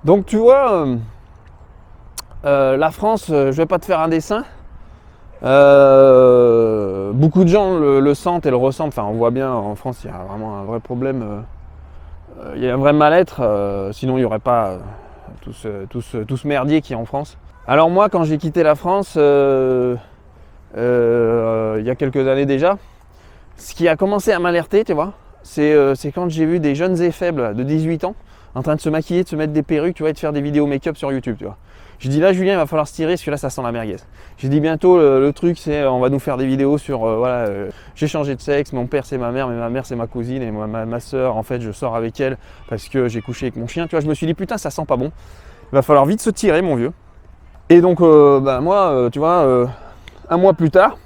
Donc tu vois, la France, je vais pas te faire un dessin. Beaucoup de gens le sentent et le ressentent. Enfin, on voit bien en France, il y a vraiment un vrai problème. Il y a un vrai mal-être. Sinon, il n'y aurait pas tout ce merdier qui est en France. Alors moi, quand j'ai quitté la France, il y a quelques années déjà, ce qui a commencé à m'alerter, tu vois, c'est quand j'ai vu des jeunes et faibles de 18 ans en train de se maquiller, de se mettre des perruques, tu vois, et de faire des vidéos make-up sur YouTube, tu vois. Je dis là, Julien, il va falloir se tirer parce que là, ça sent la merguez. J'ai dit bientôt, le truc, c'est on va nous faire des vidéos sur, voilà, j'ai changé de sexe, mon père c'est ma mère, mais ma mère c'est ma cousine, et ma soeur, en fait, je sors avec elle parce que j'ai couché avec mon chien. Tu vois, je me suis dit, putain, ça sent pas bon. Il va falloir vite se tirer, mon vieux. Et donc, moi, tu vois, un mois plus tard,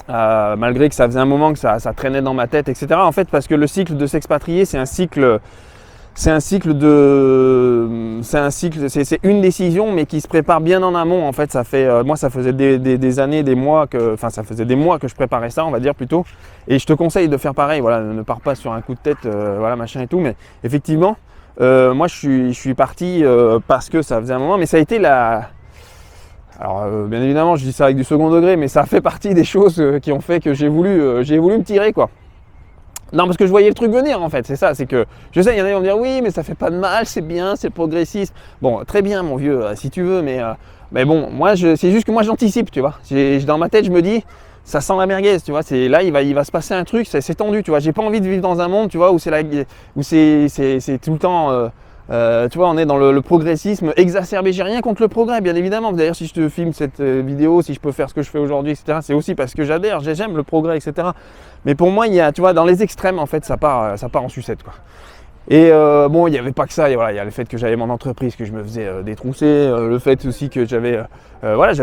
malgré que ça faisait un moment que ça traînait dans ma tête, etc. En fait, parce que le cycle de s'expatrier, c'est une décision, mais qui se prépare bien en amont. En fait, ça fait, moi, ça faisait des années, des mois ça faisait des mois que je préparais ça, on va dire plutôt. Et je te conseille de faire pareil. Voilà, ne pars pas sur un coup de tête, voilà, machin et tout. Mais effectivement, moi, je suis parti parce que ça faisait un moment, mais ça a été la. Alors, bien évidemment, je dis ça avec du second degré, mais ça fait partie des choses qui ont fait que j'ai voulu me tirer, quoi. Non, parce que je voyais le truc venir, en fait, c'est ça, c'est que, je sais, il y en a qui vont me dire, oui, mais ça fait pas de mal, c'est bien, c'est progressiste. Bon, très bien, mon vieux, si tu veux, mais bon, moi, c'est juste que moi, j'anticipe, tu vois. Dans ma tête, je me dis, ça sent la merguez, tu vois, là, il va se passer un truc, c'est tendu, tu vois. J'ai pas envie de vivre dans un monde, tu vois, où c'est tout le temps... tu vois, on est dans le progressisme exacerbé. J'ai rien contre le progrès, bien évidemment. D'ailleurs, si je te filme cette vidéo, si je peux faire ce que je fais aujourd'hui, etc., c'est aussi parce que j'aime le progrès, etc. Mais pour moi, il y a, tu vois, dans les extrêmes, en fait, ça part en sucette, quoi. Et bon, il n'y avait pas que ça. Voilà, il y a le fait que j'avais mon entreprise, que je me faisais détrousser, le fait aussi que j'avais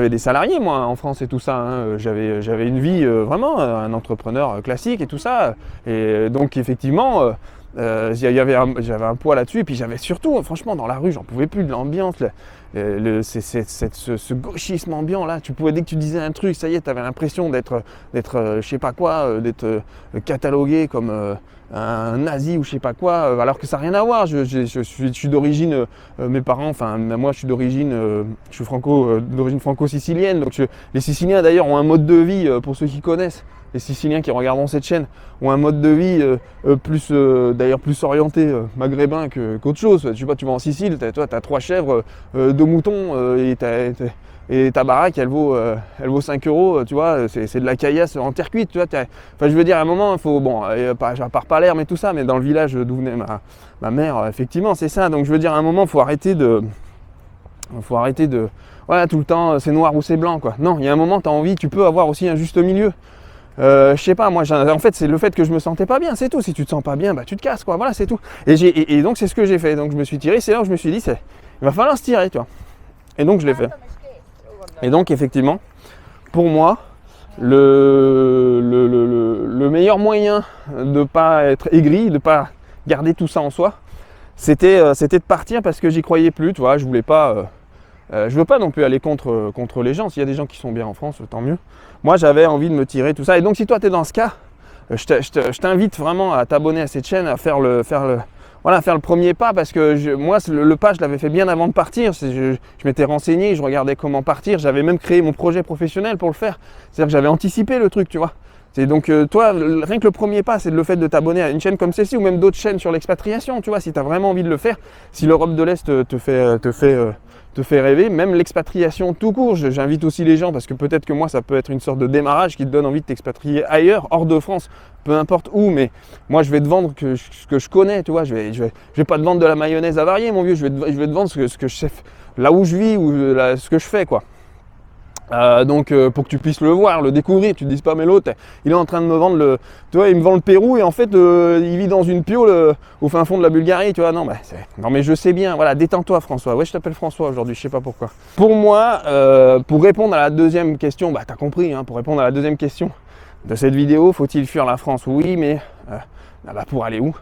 des salariés, moi, en France et tout ça. Hein. J'avais une vie vraiment, un entrepreneur classique et tout ça. Et donc, effectivement. J'avais un poids là-dessus, et puis j'avais surtout, franchement, dans la rue, j'en pouvais plus de l'ambiance, ce gauchisme ambiant là. Dès que tu disais un truc, ça y est, tu avais l'impression d'être je sais pas quoi, d'être catalogué comme un nazi ou je sais pas quoi, alors que ça n'a rien à voir. Je suis d'origine, mes parents, enfin moi je suis d'origine franco-sicilienne, donc les Siciliens d'ailleurs ont un mode de vie, pour ceux qui connaissent. Les Siciliens qui regarderont cette chaîne ont un mode de vie d'ailleurs plus orienté maghrébin qu'autre chose. Tu vois, tu vas en Sicile, tu as 3 chèvres, 2 moutons et ta baraque elle vaut 5 €, tu vois, c'est de la caillasse en terre cuite, tu vois. Enfin, je veux dire, à un moment, il faut, bon, à part Palerme et tout ça, mais dans le village d'où venait ma mère, effectivement, c'est ça. Donc je veux dire, à un moment, il faut arrêter de, voilà, tout le temps, c'est noir ou c'est blanc, quoi. Non, il y a un moment, tu as envie, tu peux avoir aussi un juste milieu. Je sais pas, moi, en fait, c'est le fait que je me sentais pas bien, c'est tout. Si tu te sens pas bien, bah tu te casses, quoi. Voilà, c'est tout. Et donc, c'est ce que j'ai fait. Donc, je me suis tiré. C'est là où je me suis dit, il va falloir se tirer, tu vois. Et donc, je l'ai fait. Et donc, effectivement, pour moi, le meilleur moyen de pas être aigri, de pas garder tout ça en soi, c'était de partir parce que j'y croyais plus, tu vois. Je voulais pas. Je veux pas non plus aller contre les gens. S'il y a des gens qui sont bien en France, tant mieux. Moi, j'avais envie de me tirer tout ça. Et donc, si toi, tu es dans ce cas, je t'invite vraiment à t'abonner à cette chaîne, à faire le premier pas. Parce que moi, le pas, je l'avais fait bien avant de partir. Je m'étais renseigné, je regardais comment partir. J'avais même créé mon projet professionnel pour le faire. C'est-à-dire que j'avais anticipé le truc, tu vois. Donc toi, rien que le premier pas, c'est le fait de t'abonner à une chaîne comme celle-ci ou même d'autres chaînes sur l'expatriation, tu vois, si tu as vraiment envie de le faire, si l'Europe de l'Est te fait rêver, même l'expatriation tout court. J'invite aussi les gens parce que peut-être que moi, ça peut être une sorte de démarrage qui te donne envie de t'expatrier ailleurs, hors de France, peu importe où, mais moi, je vais te vendre ce que je connais, tu vois, je vais pas te vendre de la mayonnaise avariée, mon vieux, je vais te vendre ce que je sais, là où je vis ou ce que je fais, quoi. Donc pour que tu puisses le voir, le découvrir, tu te dises pas mais l'autre il est en train de me vendre tu vois, il me vend le Pérou et en fait il vit dans une piole au fin fond de la Bulgarie, tu vois. Non mais je sais bien, voilà, détends-toi François. Ouais, je t'appelle François aujourd'hui, je sais pas pourquoi. Pour moi, pour répondre à la deuxième question, bah t'as compris, hein, pour répondre à la deuxième question de cette vidéo, faut-il fuir la France? Oui, mais pour aller où?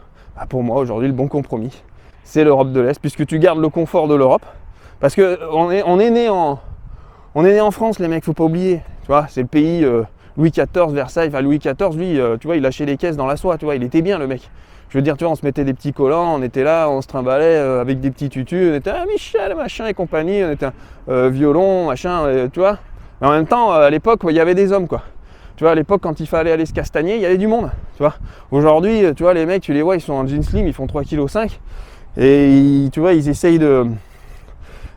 Pour moi aujourd'hui le bon compromis, c'est l'Europe de l'Est, puisque tu gardes le confort de l'Europe, parce que on est né en France, les mecs, faut pas oublier. Tu vois, c'est le pays Louis XIV, Versailles. Enfin, Louis XIV, lui, tu vois, il lâchait les caisses dans la soie. Tu vois, il était bien, le mec. Je veux dire, tu vois, on se mettait des petits collants, on était là, on se trimballait avec des petits tutus, on était ah, Michel, machin et compagnie, on était violon, machin, tu vois. Mais en même temps, à l'époque, il y avait des hommes, quoi. Tu vois, à l'époque, quand il fallait aller se castagner, il y avait du monde, tu vois. Aujourd'hui, tu vois, les mecs, tu les vois, ils sont en jeans slim, ils font 3,5 kg. Et tu vois, ils essayent de...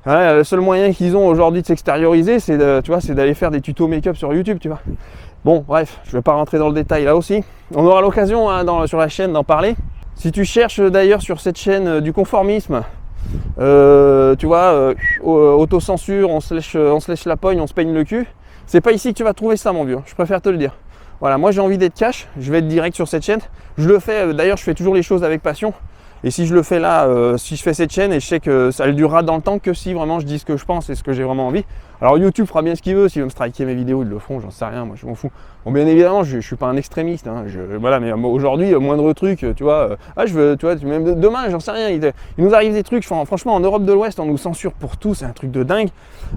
Voilà, le seul moyen qu'ils ont aujourd'hui de s'extérioriser, c'est d'aller faire des tutos make-up sur YouTube, tu vois. Bon, bref, je ne vais pas rentrer dans le détail là aussi. On aura l'occasion sur la chaîne d'en parler. Si tu cherches d'ailleurs sur cette chaîne du conformisme, tu vois, autocensure, on se lèche la pogne, on se peigne le cul, c'est pas ici que tu vas trouver ça, mon vieux. Je préfère te le dire. Voilà, moi j'ai envie d'être cash, je vais être direct sur cette chaîne. Je le fais, d'ailleurs, je fais toujours les choses avec passion. Et si je le fais là, si je fais cette chaîne, et je sais que ça durera dans le temps que si vraiment je dis ce que je pense et ce que j'ai vraiment envie. Alors YouTube fera bien ce qu'il veut, s'il veut me striker mes vidéos, ils le feront, j'en sais rien, moi je m'en fous. Bon, bien évidemment, je suis pas un extrémiste, hein, voilà, mais aujourd'hui, moindre truc, tu vois, je veux, tu vois, même demain, j'en sais rien, il nous arrive des trucs, franchement, en Europe de l'Ouest, on nous censure pour tout, c'est un truc de dingue.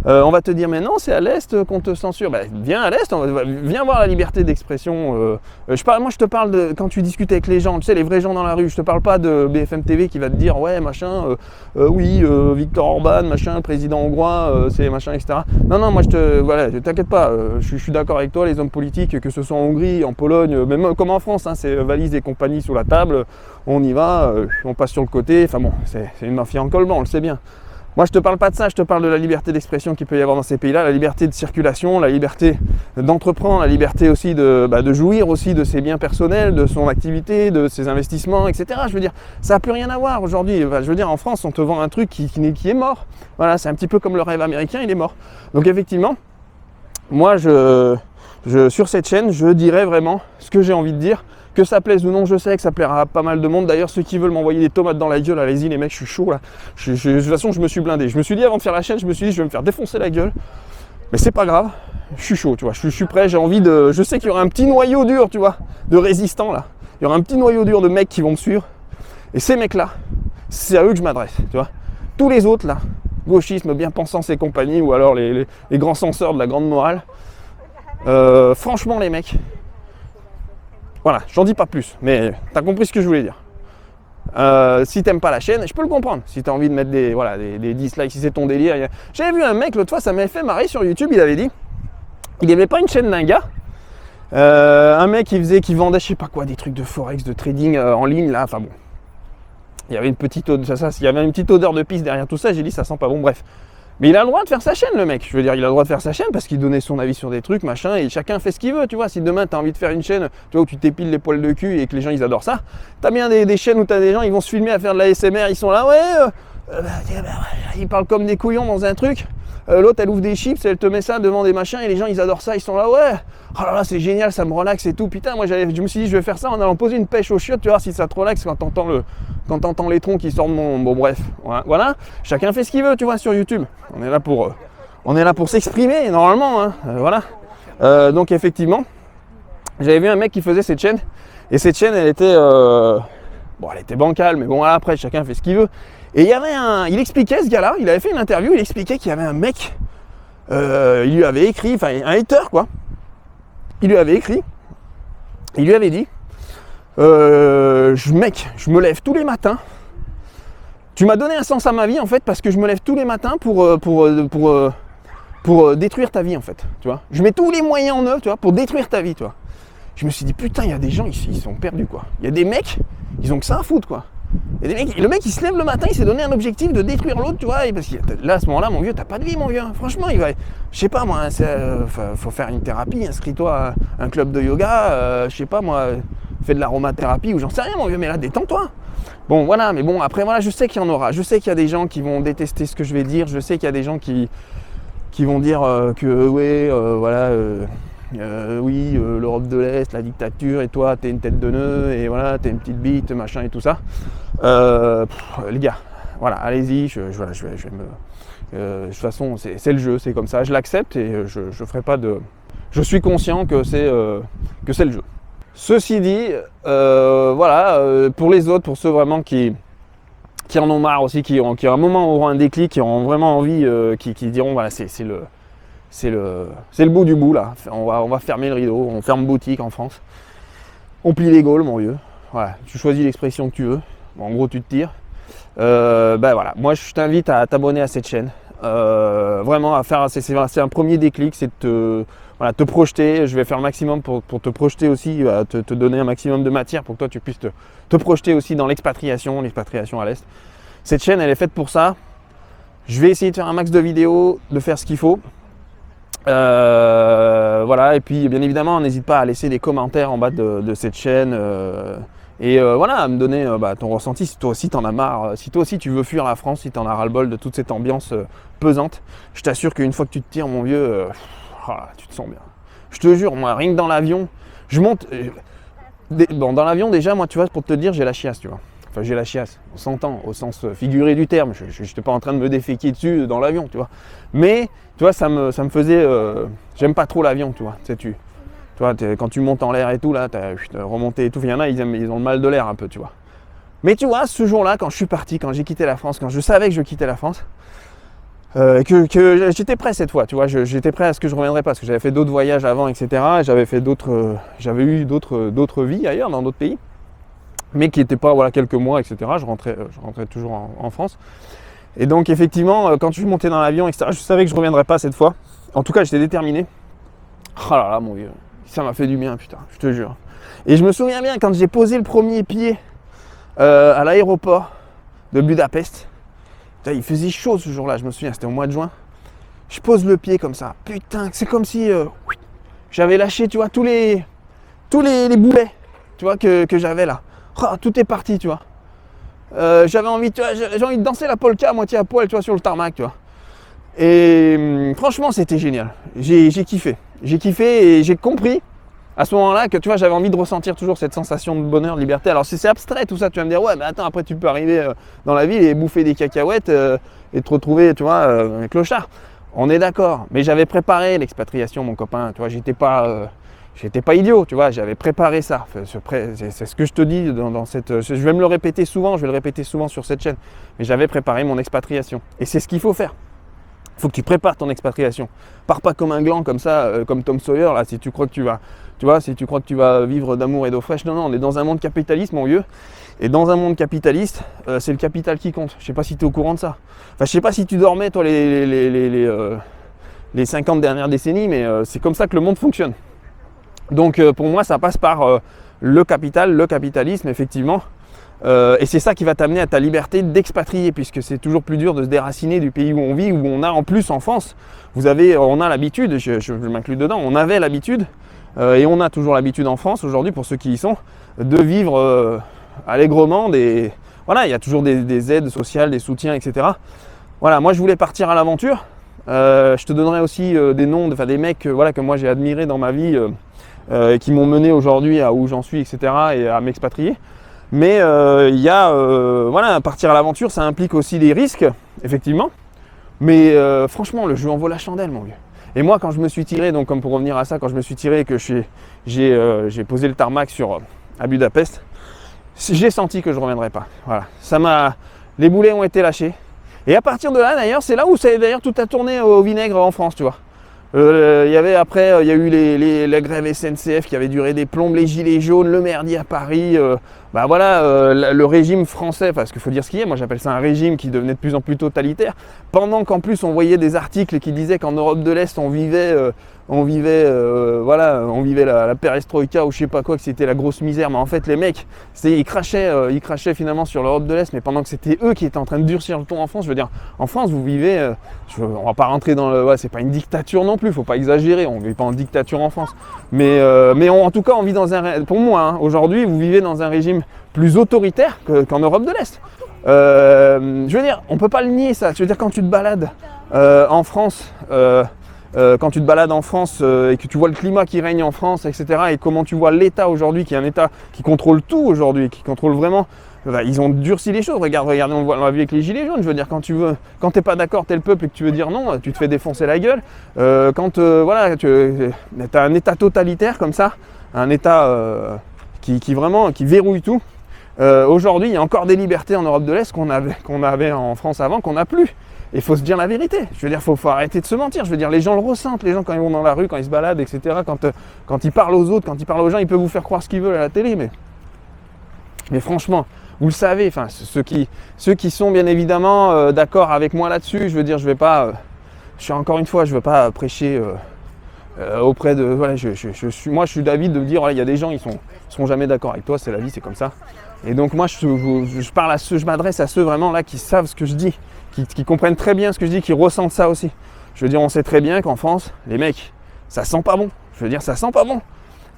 On va te dire, mais non, c'est à l'Est qu'on te censure. Bah, viens à l'Est, viens voir la liberté d'expression. Moi, je te parle de quand tu discutes avec les gens, tu sais, les vrais gens dans la rue, je te parle pas de BFM TV qui va te dire, ouais, machin, oui, Viktor Orban, machin, président hongrois, c'est machin, etc. Non, moi, voilà, t'inquiète pas, je suis d'accord avec toi, les hommes politiques, que ce soit en Hongrie, en Pologne, même comme en France, hein, c'est valise et compagnie sous la table, on y va, on passe sur le côté, enfin bon, c'est une mafia en col blanc, on le sait bien. Moi, je te parle pas de ça, je te parle de la liberté d'expression qu'il peut y avoir dans ces pays-là, la liberté de circulation, la liberté d'entreprendre, la liberté aussi de jouir aussi de ses biens personnels, de son activité, de ses investissements, etc. Je veux dire, ça n'a plus rien à voir aujourd'hui. Enfin, je veux dire, en France, on te vend un truc qui est mort. Voilà, c'est un petit peu comme le rêve américain, il est mort. Donc effectivement, moi, sur cette chaîne, je dirais vraiment ce que j'ai envie de dire. Que ça plaise ou non, je sais que ça plaira à pas mal de monde. D'ailleurs, ceux qui veulent m'envoyer des tomates dans la gueule, allez-y les mecs, je suis chaud là. De toute façon, je me suis blindé. Je me suis dit avant de faire la chaîne, je me suis dit je vais me faire défoncer la gueule. Mais c'est pas grave, je suis chaud, tu vois. Je suis prêt, j'ai envie de... Je sais qu'il y aura un petit noyau dur, tu vois, de résistants là. Il y aura un petit noyau dur de mecs qui vont me suivre. Et ces mecs-là, c'est à eux que je m'adresse, tu vois. Tous les autres là, gauchisme, bien-pensance et compagnie, ou alors les grands censeurs de la grande morale. Franchement les mecs... Voilà, j'en dis pas plus, mais t'as compris ce que je voulais dire. Si t'aimes pas la chaîne, je peux le comprendre. Si t'as envie de mettre des dislikes, si c'est ton délire. J'avais vu un mec l'autre fois, ça m'avait fait marrer sur YouTube, il avait dit, il aimait pas une chaîne d'un gars. Un mec qui vendait, je sais pas quoi, des trucs de forex, de trading en ligne là, enfin bon. Il y avait une petite odeur de pisse derrière tout ça, j'ai dit ça sent pas bon, bref. Mais il a le droit de faire sa chaîne, le mec. Je veux dire, il a le droit de faire sa chaîne parce qu'il donnait son avis sur des trucs, machin, et chacun fait ce qu'il veut, tu vois. Si demain, tu as envie de faire une chaîne, tu vois, où tu t'épiles les poils de cul et que les gens, ils adorent ça, t'as bien des chaînes où t'as des gens, ils vont se filmer à faire de la ASMR, ils sont là, ils parlent comme des couillons dans un truc. L'autre, elle ouvre des chips, elle te met ça devant des machins, et les gens, ils adorent ça, ils sont là, ouais, oh là là, c'est génial, ça me relaxe et tout. Putain, moi, je me suis dit, je vais faire ça en allant poser une pêche aux chiottes, tu vois, si ça te relaxe quand t'entends les troncs qui sortent de mon... Bon, bref, voilà, chacun fait ce qu'il veut, tu vois, sur YouTube. On est là pour s'exprimer, normalement, hein, voilà. Donc, effectivement, j'avais vu un mec qui faisait cette chaîne, et cette chaîne, elle était bancale, mais bon, voilà, après, chacun fait ce qu'il veut. Et il expliquait, ce gars-là, il avait fait une interview, il expliquait qu'il y avait un mec, il lui avait écrit, enfin un hater quoi, il lui avait écrit, il lui avait dit, mec, je me lève tous les matins, tu m'as donné un sens à ma vie en fait, parce que je me lève tous les matins pour détruire ta vie en fait, tu vois. Je mets tous les moyens en œuvre, tu vois, pour détruire ta vie, tu vois. Je me suis dit, putain, il y a des gens, ils sont perdus quoi. Il y a des mecs, ils ont que ça à foutre quoi. Et le mec il se lève le matin, il s'est donné un objectif de détruire l'autre, tu vois, parce que là à ce moment-là, mon vieux, t'as pas de vie, mon vieux. Franchement, je sais pas moi, faut faire une thérapie, inscris-toi à un club de yoga, je sais pas moi, fais de l'aromathérapie ou j'en sais rien, mon vieux, mais là détends-toi. Bon voilà, mais bon après voilà, je sais qu'il y en aura, je sais qu'il y a des gens qui vont détester ce que je vais dire, je sais qu'il y a des gens qui vont dire que ouais, voilà. Oui, l'Europe de l'Est, la dictature, et toi, t'es une tête de nœud, et voilà, t'es une petite bite, machin et tout ça. Les gars, voilà, allez-y, je vais me... de toute façon, c'est le jeu, c'est comme ça, je l'accepte et je ferai pas de... Je suis conscient que c'est le jeu. Ceci dit, voilà, pour les autres, pour ceux vraiment qui en ont marre aussi, qui à un moment auront un déclic, qui auront vraiment envie, qui diront, voilà, c'est le bout du bout là, on va fermer le rideau, on ferme boutique en France, on plie les Gaules mon vieux, voilà, tu choisis l'expression que tu veux. Bon, en gros, tu te tires. Voilà, moi je t'invite à t'abonner à cette chaîne. Vraiment à faire, c'est un premier déclic, c'est de te projeter. Je vais faire le maximum pour te projeter aussi, te donner un maximum de matière pour que toi tu puisses te projeter aussi dans l'expatriation à l'Est. Cette chaîne, elle est faite pour ça. Je vais essayer de faire un max de vidéos, de faire ce qu'il faut. Voilà, et puis bien évidemment, n'hésite pas à laisser des commentaires en bas de cette chaîne. Voilà, à me donner ton ressenti, si toi aussi t'en as marre, si toi aussi tu veux fuir la France, si t'en as ras-le-bol de toute cette ambiance pesante. Je t'assure qu'une fois que tu te tires, mon vieux, tu te sens bien. Je te jure, moi, rien que dans l'avion, je monte. Dans l'avion, déjà, moi, tu vois, pour te dire, j'ai la chiasse, tu vois. Enfin, j'ai la chiasse, on s'entend, au sens figuré du terme. Je n'étais pas en train de me déféquer dessus dans l'avion, tu vois. Mais, tu vois, ça me faisait. J'aime pas trop l'avion, tu vois. Tu vois, quand tu montes en l'air et tout, là, t'as remonté et tout. Il y en a, ils ont le mal de l'air un peu, tu vois. Mais tu vois, ce jour-là, quand je suis parti, quand j'ai quitté la France, quand je savais que je quittais la France, que j'étais prêt cette fois, tu vois, j'étais prêt à ce que je ne reviendrais pas, parce que j'avais fait d'autres voyages avant, etc. J'avais eu d'autres vies ailleurs, dans d'autres pays, mais qui n'étaient pas, voilà, quelques mois, etc. Je rentrais toujours en France. Et donc, effectivement, quand je suis monté dans l'avion, etc., je savais que je ne reviendrais pas cette fois. En tout cas, j'étais déterminé. Oh là là, mon vieux, ça m'a fait du bien, putain, je te jure. Et je me souviens bien, quand j'ai posé le premier pied à l'aéroport de Budapest, il faisait chaud ce jour-là, je me souviens, c'était au mois de juin. Je pose le pied comme ça, putain, c'est comme si j'avais lâché, tu vois, tous les boulets, tu vois, que j'avais là. Oh, tout est parti, tu vois. J'avais envie, tu vois, j'ai envie de danser la polka à moitié à poil, tu vois, sur le tarmac, tu vois. Et franchement, c'était génial. J'ai kiffé et j'ai compris à ce moment-là que, tu vois, j'avais envie de ressentir toujours cette sensation de bonheur, de liberté. Alors c'est abstrait tout ça, tu vas me dire, ouais, mais attends, après tu peux arriver dans la ville et bouffer des cacahuètes et te retrouver, tu vois, un clochard. On est d'accord, mais j'avais préparé l'expatriation, mon copain, tu vois, j'étais pas idiot, tu vois, j'avais préparé ça. C'est ce que je te dis dans cette. Je vais me le répéter souvent, je vais le répéter souvent sur cette chaîne, mais j'avais préparé mon expatriation. Et c'est ce qu'il faut faire. Il faut que tu prépares ton expatriation. Pars pas comme un gland comme ça, comme Tom Sawyer, là, si tu crois que tu vas vivre d'amour et d'eau fraîche. Non, on est dans un monde capitaliste, mon vieux. Et dans un monde capitaliste, c'est le capital qui compte. Je sais pas si tu es au courant de ça. Enfin, je sais pas si tu dormais, toi, les 50 dernières décennies, mais c'est comme ça que le monde fonctionne. Donc, pour moi, ça passe par le capitalisme, effectivement. Et c'est ça qui va t'amener à ta liberté d'expatrier, puisque c'est toujours plus dur de se déraciner du pays où on vit, où on a en plus en France, on a l'habitude, je m'inclus dedans, on avait l'habitude, et on a toujours l'habitude en France aujourd'hui, pour ceux qui y sont, de vivre allègrement voilà, il y a toujours des aides sociales, des soutiens, etc. Voilà, moi je voulais partir à l'aventure. Je te donnerai aussi des noms, des mecs voilà, que moi j'ai admirés dans ma vie, qui m'ont mené aujourd'hui à où j'en suis, etc. et à m'expatrier. Mais voilà, partir à l'aventure, ça implique aussi des risques, effectivement. Mais franchement, le jeu en vaut la chandelle, mon vieux. Et moi, quand je me suis tiré, donc comme pour revenir à ça, quand je me suis tiré et que j'ai posé le tarmac à Budapest, j'ai senti que je ne reviendrais pas. Voilà, les boulets ont été lâchés. Et à partir de là, d'ailleurs, c'est là où d'ailleurs tout a tourné au vinaigre en France, tu vois. Il y a eu la grève SNCF qui avait duré des plombes, les gilets jaunes, le merdier à Paris. Le régime français, parce qu'il faut dire ce qu'il y a, moi j'appelle ça un régime qui devenait de plus en plus totalitaire, pendant qu'en plus on voyait des articles qui disaient qu'en Europe de l'Est on vivait la perestroïka ou je sais pas quoi, que c'était la grosse misère. Mais en fait les mecs, ils crachaient finalement sur l'Europe de l'Est, mais pendant que c'était eux qui étaient en train de durcir le ton en France. Je veux dire, en France vous vivez, on va pas rentrer dans c'est pas une dictature non plus, faut pas exagérer, on vit pas en dictature en France, mais en tout cas on vit pour moi, aujourd'hui vous vivez dans un régime plus autoritaire qu'en Europe de l'Est. Je veux dire, on peut pas le nier ça. Je veux dire, quand tu te balades en France, et que tu vois le climat qui règne en France, etc., et comment tu vois l'État aujourd'hui, qui est un État qui contrôle tout aujourd'hui, qui contrôle vraiment, ils ont durci les choses. Regarde, on l'a vu avec les gilets jaunes. Je veux dire, quand t'es pas d'accord, t'es le peuple et que tu veux dire non, tu te fais défoncer la gueule. Quand t'as un État totalitaire comme ça, un État qui verrouille tout. Aujourd'hui, il y a encore des libertés en Europe de l'Est qu'on avait en France avant, qu'on n'a plus. Et il faut se dire la vérité. Je veux dire, faut arrêter de se mentir. Je veux dire, les gens le ressentent. Les gens, quand ils vont dans la rue, quand ils se baladent, etc., quand ils parlent aux autres, quand ils parlent aux gens, ils peuvent vous faire croire ce qu'ils veulent à la télé. Mais Mais franchement, vous le savez, enfin, ceux qui sont bien évidemment d'accord avec moi là-dessus, je veux dire, je vais pas, encore une fois, je veux pas prêcher auprès de, voilà, moi je suis d'avis de me dire, voilà, il y a des gens, ils seront jamais d'accord avec toi, c'est la vie, c'est comme ça. Et donc moi je parle à ceux, je m'adresse à ceux vraiment là qui savent ce que je dis, qui comprennent très bien ce que je dis, qui ressentent ça aussi. Je veux dire, on sait très bien qu'en France, les mecs, ça sent pas bon. Je veux dire, ça sent pas bon.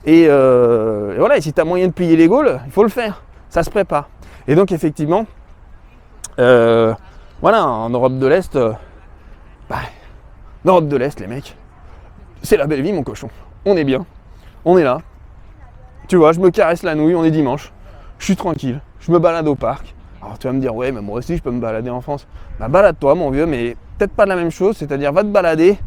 Et voilà, et si tu as moyen de plier les Gaules, il faut le faire. Ça se prépare. Et donc effectivement, voilà, en Europe de l'Est, l'Europe de l'Est, les mecs, c'est la belle vie, mon cochon. On est bien, on est là. Tu vois, je me caresse la nouille, on est dimanche. Je suis tranquille, je me balade au parc. Alors tu vas me dire, ouais, mais moi aussi je peux me balader en France. Bah balade-toi, mon vieux, mais peut-être pas de la même chose. C'est-à-dire, va te balader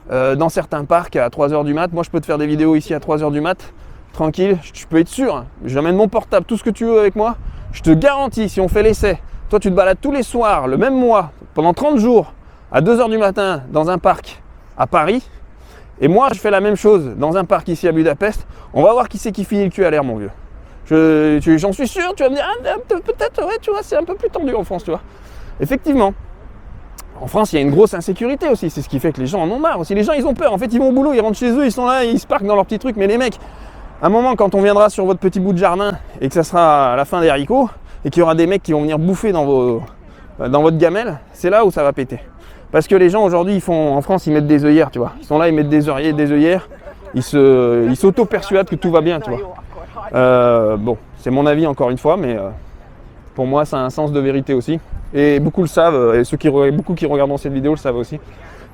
dans certains parcs à 3h du mat. Moi, je peux te faire des vidéos ici à 3h du mat. Tranquille, tu peux être sûr. J'amène mon portable, tout ce que tu veux avec moi. Je te garantis, si on fait l'essai, toi tu te balades tous les soirs, le même mois, pendant 30 jours, à 2h du matin, dans un parc à Paris. Et moi, je fais la même chose dans un parc ici à Budapest. On va voir qui c'est qui finit le cul à l'air, mon vieux. J'en suis sûr, tu vas me dire, ah, peut-être, ouais, tu vois, c'est un peu plus tendu en France, tu vois. Effectivement. En France, il y a une grosse insécurité aussi. C'est ce qui fait que les gens en ont marre aussi. Les gens, ils ont peur. En fait, ils vont au boulot, ils rentrent chez eux, ils sont là, ils se parquent dans leurs petits trucs. Mais les mecs, à un moment, quand on viendra sur votre petit bout de jardin et que ça sera à la fin des haricots et qu'il y aura des mecs qui vont venir bouffer dans votre gamelle, c'est là où ça va péter. Parce que les gens aujourd'hui, en France, ils mettent des œillères, tu vois. Ils sont là, ils mettent des œillères, ils s'auto-persuadent que tout va bien, tu vois. Bon, c'est mon avis encore une fois, mais pour moi, ça a un sens de vérité aussi. Et beaucoup le savent, et beaucoup qui regardent cette vidéo le savent aussi.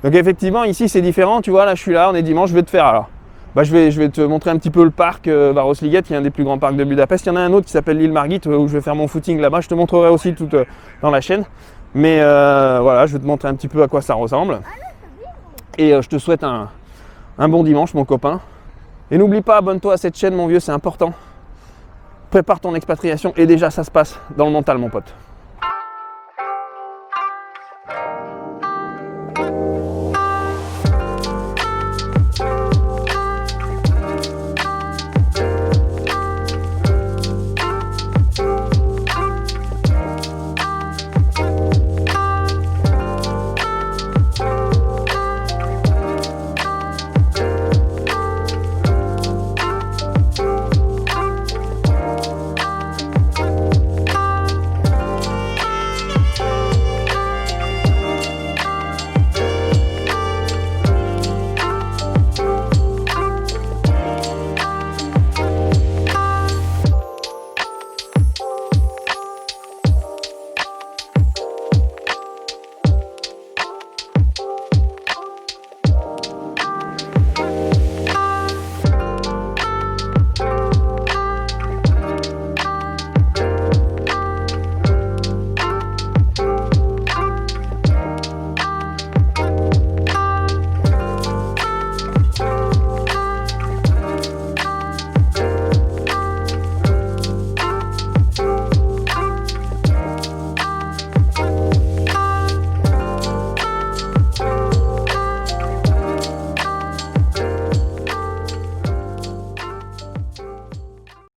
Donc effectivement, ici, c'est différent, tu vois, là, je suis là, on est dimanche, je vais te faire alors. Je vais te montrer un petit peu le parc Városliget, qui est un des plus grands parcs de Budapest. Il y en a un autre qui s'appelle l'île Margit, où je vais faire mon footing là-bas. Je te montrerai aussi tout dans la chaîne. Mais voilà, je vais te montrer un petit peu à quoi ça ressemble. Et je te souhaite un bon dimanche, mon copain. Et n'oublie pas, abonne-toi à cette chaîne, mon vieux, c'est important. Prépare ton expatriation et déjà, ça se passe dans le mental, mon pote.